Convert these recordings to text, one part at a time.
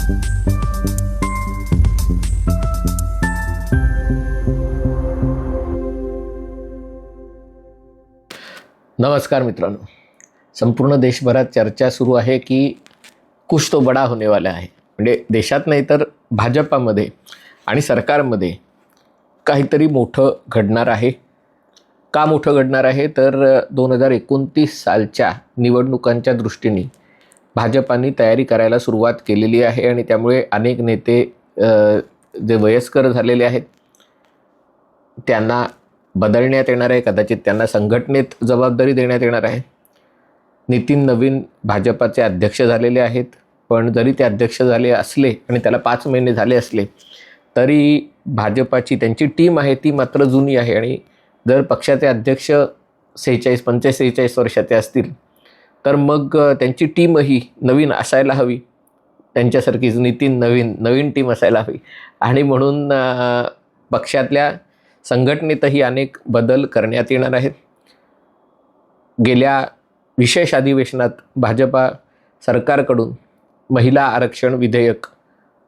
नमस्कार मित्रांनो, संपूर्ण देशभरात चर्चा सुरू आहे की कुछ तो बडा होने वाला आहे. म्हणजे देशात नाही तर भाजपामध्ये आणि सरकारमध्ये काहीतरी मोठं घडणार आहे. का मोठं घडणार आहे तर 2029 सालच्या निवडणुकांच्या दृष्टीने भाजपाने तयारी करायला सुरुवात केलेली आहे आणि त्यामुळे अनेक नेते जे वयस्कर झालेले आहेत त्यांना बदलण्यात येणार आहे. कदाचित त्यांना संघटनेत जबाबदारी देण्यात येणार आहे. नितीन नवीन भाजपाचे अध्यक्ष झालेले आहेत, पण जरी ते अध्यक्ष झाले असले आणि त्याला 5 महिने झाले असले तरी भाजपाची त्यांची टीम आहे ती मात्र जुनी आहे. आणि जर पक्षाचे अध्यक्ष 45-46 वर्षाचे असतील तर मग त्यांची टीमही नवीन असायला हवी. त्यांच्यासारखीच नितीन नवीन टीम असायला हवी. आणि म्हणून पक्षातल्या संघटनेतही अनेक बदल करण्यात येणार आहेत. गेल्या विशेष अधिवेशनात भाजपा सरकारकडून महिला आरक्षण विधेयक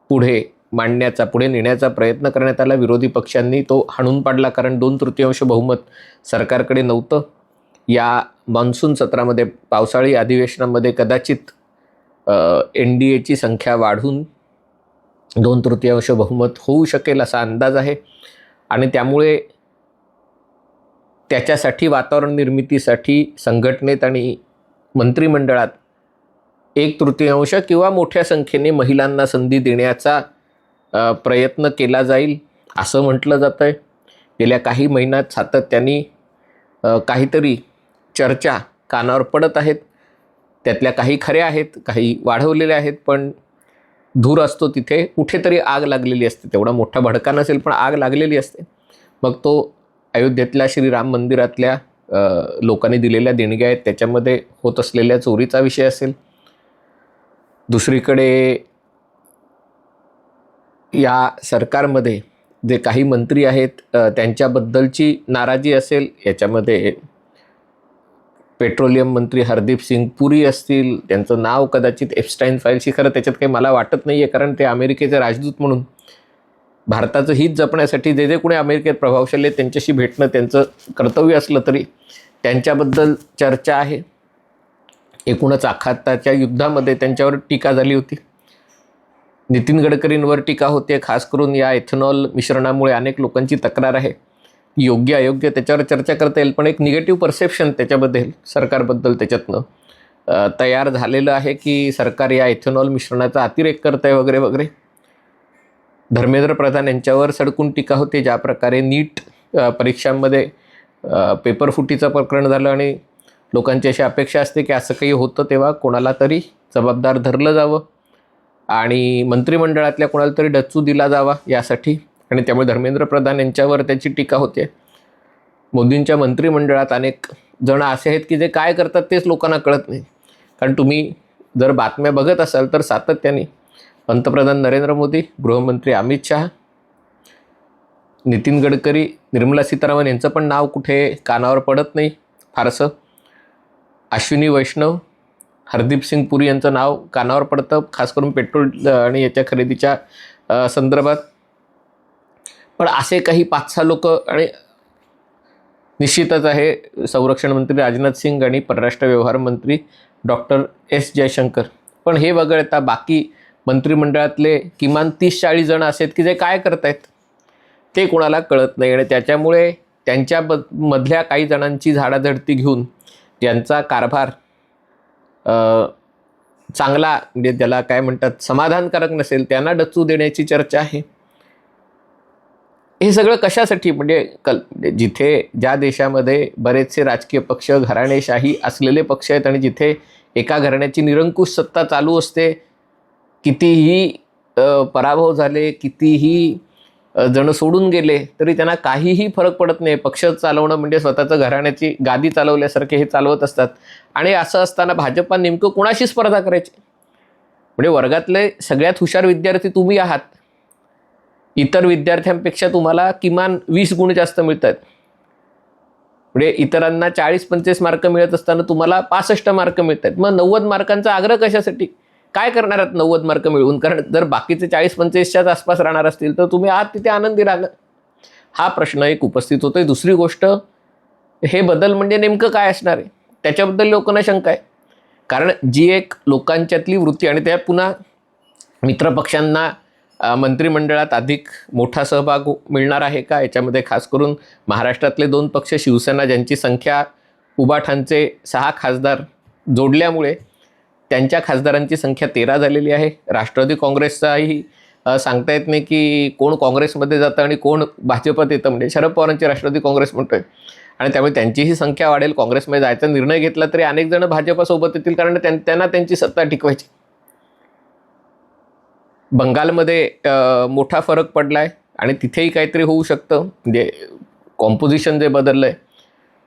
पुढे नेण्याचा प्रयत्न करण्यात आला. विरोधी पक्षांनी तो हाणून पाडला, कारण 2/3 बहुमत सरकारकडे नव्हतं. या मान्सून सत्रामध्ये पावसाळी अधिवेशनामध्ये कदाचित NDAची संख्या वाढून 2/3 बहुमत होऊ शकेल असा अंदाज आहे. आणि त्यामुळे त्याच्यासाठी वातावरण निर्मितीसाठी संघटनेत आणि मंत्रिमंडळात 1/3 किंवा मोठ्या संख्येने महिलांना संधी देण्याचा प्रयत्न केला जाईल असं म्हटलं जातं आहे. गेल्या काही महिन्यात सातत्याने काहीतरी चर्चा कानावर पडत आहेत. त्यातल्या काही खऱ्या आहेत, काही वाढवलेल्या आहेत, पण धूर असतो तिथे कुठेतरी आग लागलेली असते. तेवढा मोठा भडका नसेल पण आग लागलेली असते. मग तो अयोध्येतल्या श्रीराम मंदिरातल्या लोकांनी दिलेल्या देणग्या आहेत त्याच्यामध्ये होत असलेल्या चोरीचा विषय असेल. दुसरीकडे या सरकारमध्ये जे काही मंत्री आहेत त्यांच्याबद्दलची नाराजी असेल. याच्यामध्ये पेट्रोलियम मंत्री हरदीप सिंग पुरी असतील. त्यांचं नाव कदाचित एप्स्टाईन फाईलशी, खरं त्याच्यात काही मला वाटत नाही आहे, कारण ते अमेरिकेचे राजदूत म्हणून भारताचं हित जपण्यासाठी जे कोणी अमेरिकेत प्रभावशाली आहेत त्यांच्याशी भेटणं त्यांचं कर्तव्य असलं तरी त्यांच्याबद्दल चर्चा आहे. एकूणच आखाताच्या युद्धामध्ये त्यांच्यावर टीका झाली होती. नितीन गडकरींवर टीका होते, खास करून या इथेनॉल मिश्रणामुळे अनेक लोकांची तक्रार आहे. योग्य अयोग्य त्याच्यावर चर्चा करता येईल, पण एक निगेटिव्ह परसेप्शन त्याच्याबद्दल सरकारबद्दल त्याच्यातनं तयार झालेलं आहे की सरकार या इथेनॉल मिश्रणाचा अतिरेक करत आहे वगैरे वगैरे. धर्मेंद्र प्रधान यांच्यावर सडकून टीका होते. ज्या प्रकारे नीट परीक्षांमध्ये पेपर फुटीचं प्रकरण झालं आणि लोकांची अशी अपेक्षा असते की असं काही होतं तेव्हा कोणाला तरी जबाबदार धरलं जावं आणि मंत्रिमंडळातल्या कोणाला तरी डच्चू दिला जावा यासाठी. आणि त्यामुळे धर्मेंद्र प्रधान यांच्यावर त्याची टीका होते. मोदींच्या मंत्रिमंडळात अनेक जण असे आहेत की जे काय करतात तेच लोकांना कळत नाही. कारण तुम्ही जर बातम्या बघत असाल तर सातत्याने पंतप्रधान नरेंद्र मोदी, गृहमंत्री अमित शहा, नितीन गडकरी, निर्मला सीतारामन यांचं पण नाव कुठे कानावर पडत नाही फारसं. अश्विनी वैष्णव, हरदीप सिंग पुरी यांचं नाव कानावर पडतं, खास करून पेट्रोल आणि याच्या खरेदीच्या संदर्भात. पण असे काही 5-6 लोक, आणि निश्चितच आहे संरक्षण मंत्री राजनाथ सिंग आणि परराष्ट्र व्यवहार मंत्री डॉक्टर S जयशंकर. पण हे वगळता बाकी मंत्रिमंडळातले किमान 30-40 जण असे आहेत की जे काय करतायत ते कोणाला कळत नाही. आणि त्याच्यामुळे त्यांच्यामधल्या काही जणांची झाडाझडती घेऊन ज्यांचा कारभार चांगला, म्हणजे त्याला काय म्हणतात, समाधानकारक नसेल त्यांना डच्चू देण्याची चर्चा आहे. हे सगळं कशासाठी? म्हणजे जिथे ज्या देशामध्ये बरेचसे राजकीय पक्ष घराणेशाही असलेले पक्ष आहेत आणि जिथे एका घराण्याची निरंकुश सत्ता चालू असते, कितीही पराभव झाले, कितीही जण सोडून गेले तरी त्यांना काहीही फरक पडत नाही. पक्ष चालवणं म्हणजे स्वतःचं घराण्याची गादी चालवल्यासारखे हे चालवत असतात. आणि असं असताना भाजपा नेमकं कोणाशी स्पर्धा करायची? म्हणजे वर्गातले सगळ्यात हुशार विद्यार्थी तुम्ही आहात. इतर विद्यार्थ्यांपेक्षा तुम्हाला किमान 20 गुण जास्त मिळत आहेत. म्हणजे इतरांना 40-45 मार्क मिळत असताना तुम्हाला 65 मार्क मिळत आहेत. मग 90 मार्कांचा आग्रह कशासाठी? काय करणार आहात 90 मार्क मिळवून? कारण जर बाकीचे 40-45च्याच आसपास राहणार असतील तर तुम्ही आहात तिथे आनंदी राहणं, हा प्रश्न एक उपस्थित होतोय. दुसरी गोष्ट, हे बदल म्हणजे नेमकं काय असणार आहे त्याच्याबद्दल लोकांना शंका आहे. कारण जी एक लोकांच्यातली वृत्ती, आणि त्यात पुन्हा मित्रपक्षांना मंत्रिमंडळात अधिक मोठा सहभाग मिळणार आहे का याच्यामध्ये, खास करून महाराष्ट्रातले 2 पक्ष, शिवसेना ज्यांची संख्या उबाठांचे 6 खासदार जोडल्यामुळे त्यांच्या खासदारांची संख्या 13 झालेली आहे. राष्ट्रवादी काँग्रेसचाही सांगता येत नाही की कोण काँग्रेसमध्ये जातं आणि कोण भाजपात येतं. म्हणजे शरद पवारांची राष्ट्रवादी काँग्रेस म्हणतोय, आणि त्यामुळे त्यांचीही संख्या वाढेल. काँग्रेसमध्ये जायचा निर्णय घेतला तरी अनेक जण भाजपासोबत येतील, कारण त्यांना त्यांची सत्ता टिकवायची. बंगालमध्ये मोठा फरक पडला आहे आणि तिथेही काहीतरी होऊ शकतं. म्हणजे कॉम्पोजिशन जे बदललं आहे.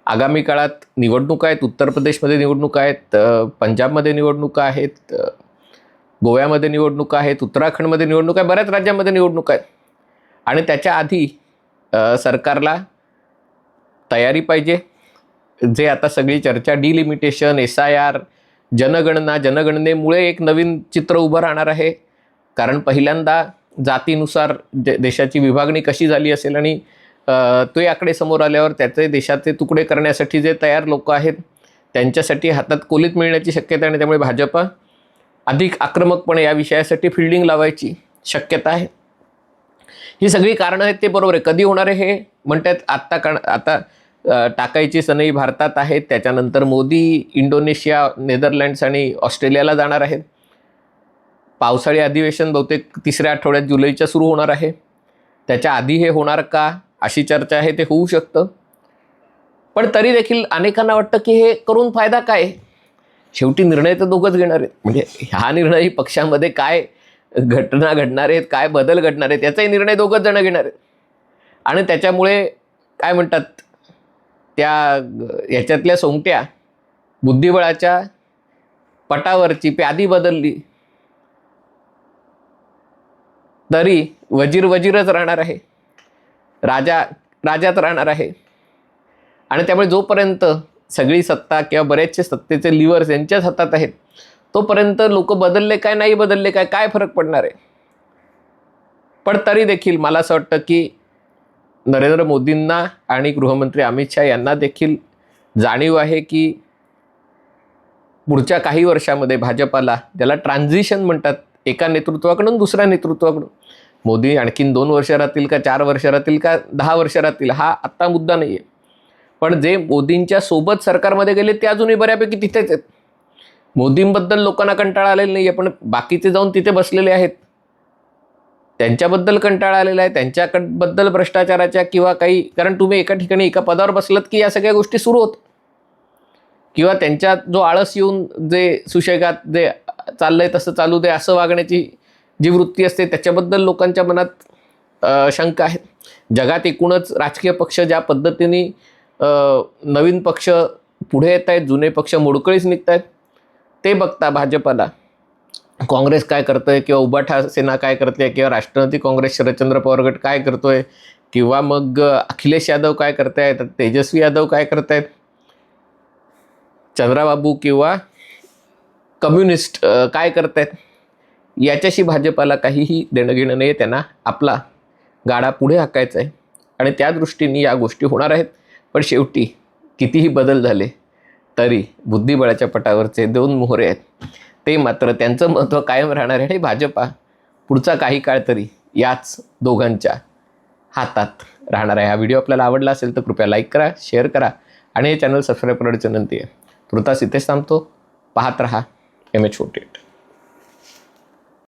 आगामी काळात निवडणुका आहेत, उत्तर प्रदेशमध्ये निवडणुका आहेत, पंजाबमध्ये निवडणुका आहेत, गोव्यामध्ये निवडणुका आहेत, उत्तराखंडमध्ये निवडणुका आहे, बऱ्याच राज्यांमध्ये निवडणुका आहेत. आणि त्याच्या आधी सरकारला तयारी पाहिजे. जे आता सगळी चर्चा, डिलिमिटेशन, SIR, जनगणनेमुळे एक नवीन चित्र उभं राहणार आहे. कारण पहिल्यांदा जातीनुसार देशाची विभागणी कशी झाली असेल, आणि ते आकडे समोर आल्यावर त्याचे देशाचे तुकडे करण्यासाठी जे तयार लोक आहेत त्यांच्यासाठी हातात कोलीत मिळण्याची शक्यता आहे. आणि त्यामुळे भाजपा अधिक आक्रमकपणे या विषयासाठी फिल्डिंग लावायची शक्यता आहे. ही सगळी कारणं आहेत, ते बरोबर आहे. कधी होणार आहे हे म्हणतात, आता टाकायची सनई भारतात आहेत. त्याच्यानंतर मोदी इंडोनेशिया, नेदरलँड्स आणि ऑस्ट्रेलियाला जाणार आहेत. पावसाळी अधिवेशन बहुतेक 3ऱ्या आठवड्यात जुलैच्या सुरू होणार आहे. त्याच्या आधी हे होणार का अशी चर्चा आहे. ते होऊ शकतं, पण तरी देखील अनेकांना वाटतं की हे करून फायदा काय? शेवटी निर्णय तर दोघंच घेणार आहेत. म्हणजे हा निर्णय पक्षामध्ये काय घटना घडणार आहेत, काय बदल घडणार आहेत, याचाही निर्णय दोघंच जण घेणार आहेत. आणि त्याच्यामुळे काय म्हणतात, त्या ह्याच्यातल्या सोंगट्या बुद्धिबळाच्या पटावरची प्यादी बदलली तरी वजीरच राहणार आहे, राजाच राहणार आहे. आणि त्यामुळे जोपर्यंत सगळी सत्ता किंवा बरेचसे सत्तेचे लिव्हर्स यांच्याच हातात आहेत, तोपर्यंत लोक बदलले काय नाही बदलले काय फरक पडणार आहे. पण तरी देखील मला असं वाटतं की नरेंद्र मोदींना आणि गृहमंत्री अमित शहा यांना देखील जाणीव आहे की पुढच्या काही वर्षामध्ये भाजपाला, ज्याला ट्रान्झिशन म्हणतात, एका नेतृत्वाकडून दुसऱ्या नेतृत्वाकडून, मोदी आणखीन 2 वर्ष राहतील का 4 वर्ष राहतील का 10 वर्ष राहतील हा आत्ता मुद्दा नाही आहे. पण जे मोदींच्या सोबत सरकारमध्ये गेले ते अजूनही बऱ्यापैकी तिथेच आहेत. मोदींबद्दल लोकांना कंटाळा आलेला नाही आहे, पण बाकीचे जाऊन तिथे बसलेले आहेत, त्यांच्याबद्दल कंटाळा आलेला आहे, त्यांच्याबद्दल भ्रष्टाचाराच्या किंवा काही, कारण तुम्ही एका ठिकाणी एका पदावर बसलात की या सगळ्या गोष्टी सुरू होत, किंवा त्यांच्यात जो आळस येऊन जे सुशेगात जे चाललंय तसं चालू दे असं वागण्याची जी वृत्ती असते, त्याच्याबद्दल लोकांच्या मनात शंका आहेत. जगात एकूणच राजकीय पक्ष ज्या पद्धतीने नवीन पक्ष पुढे येत आहेत, जुने पक्ष मोडकळीस निघत आहेत, ते बघता भाजपाला काँग्रेस काय करतोय, किंवा उबाठा सेना काय करते, किंवा राष्ट्रवादी काँग्रेस शरदचंद्र पवार गट काय करतोय, किंवा मग अखिलेश यादव काय करतायत, तेजस्वी यादव काय करतायत, चंद्राबाबू किंवा कम्युनिस्ट काय करतायत, याच्याशी भाजपाला काहीही देणं घेणं नाही. त्यांना आपला गाडा पुढे हाकायचा आहे आणि त्या दृष्टीने या गोष्टी होणार आहेत. पण शेवटी कितीही बदल झाले तरी बुद्धिबळाच्या पटावरचे 2 मोहरे आहेत, ते मात्र त्यांचं महत्त्व कायम राहणार आहे. आणि भाजपा पुढचा काही काळ तरी याच दोघांच्या हातात राहणार आहे. हा व्हिडिओ आपल्याला आवडला असेल तर कृपया लाईक करा, शेअर करा आणि हे चॅनल सबस्क्राईब करण्याची विनंती आहे. तुर्तास इथेच थांबतो. पाहत रहा MH48.